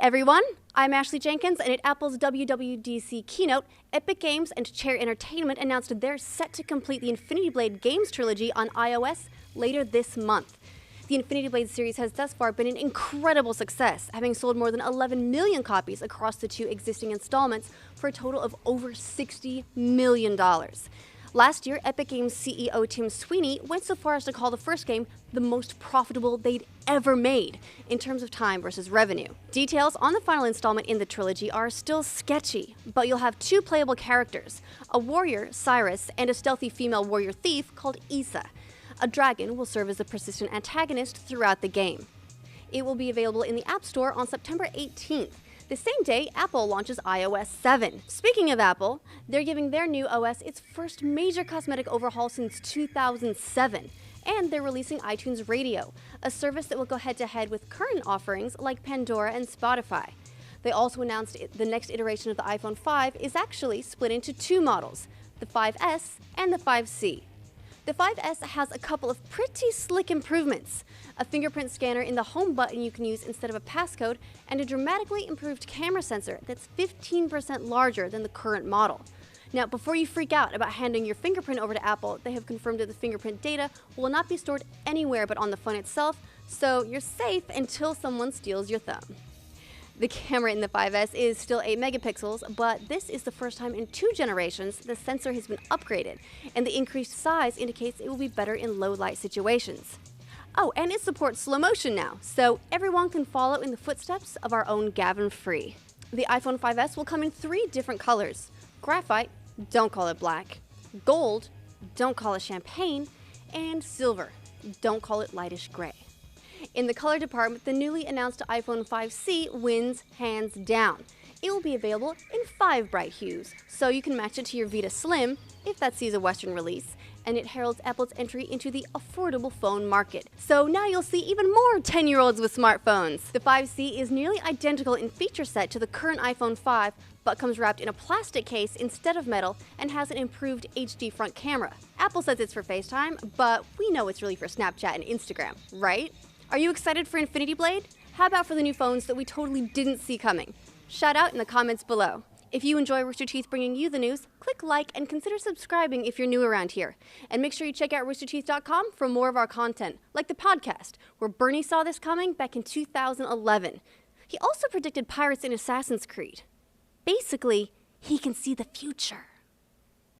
everyone, I'm Ashley Jenkins, and at Apple's WWDC keynote, Epic Games and Chair Entertainment announced they're set to complete the Infinity Blade games trilogy on iOS later this month. The Infinity Blade series has thus far been an incredible success, having sold more than 11 million copies across the two existing installments for a total of over $60 million. Last year, Epic Games CEO Tim Sweeney went so far as to call the first game the most profitable they'd ever made in terms of time versus revenue. Details on the final installment in the trilogy are still sketchy, but you'll have two playable characters, a warrior, Cyrus, and a stealthy female warrior thief called Issa. A dragon will serve as a persistent antagonist throughout the game. It will be available in the App Store on September 18th. The same day, Apple launches iOS 7. Speaking of Apple, they're giving their new OS its first major cosmetic overhaul since 2007. And they're releasing iTunes Radio, a service that will go head-to-head with current offerings like Pandora and Spotify. They also announced the next iteration of the iPhone 5 is actually split into two models, the 5S and the 5C. The 5S has a couple of pretty slick improvements. A fingerprint scanner in the home button you can use instead of a passcode, and a dramatically improved camera sensor that's 15% larger than the current model. Now, before you freak out about handing your fingerprint over to Apple, they have confirmed that the fingerprint data will not be stored anywhere but on the phone itself, so you're safe until someone steals your thumb. The camera in the 5S is still 8 megapixels, but this is the first time in 2 generations the sensor has been upgraded, and the increased size indicates it will be better in low-light situations. Oh, and it supports slow motion now, so everyone can follow in the footsteps of our own Gavin Free. The iPhone 5S will come in 3 different colors: graphite, don't call it black; gold, don't call it champagne; and silver, don't call it lightish gray. In the color department, the newly announced iPhone 5C wins hands down. It will be available in 5 bright hues, so you can match it to your Vita Slim, if that sees a Western release, and it heralds Apple's entry into the affordable phone market. So now you'll see even more 10-year-olds with smartphones. The 5C is nearly identical in feature set to the current iPhone 5, but comes wrapped in a plastic case instead of metal and has an improved HD front camera. Apple says it's for FaceTime, but we know it's really for Snapchat and Instagram, right? Are you excited for Infinity Blade? How about for the new phones that we totally didn't see coming? Shout out in the comments below. If you enjoy Rooster Teeth bringing you the news, click like and consider subscribing if you're new around here. And make sure you check out roosterteeth.com for more of our content, like the podcast, where Bernie saw this coming back in 2011. He also predicted pirates in Assassin's Creed. Basically, he can see the future.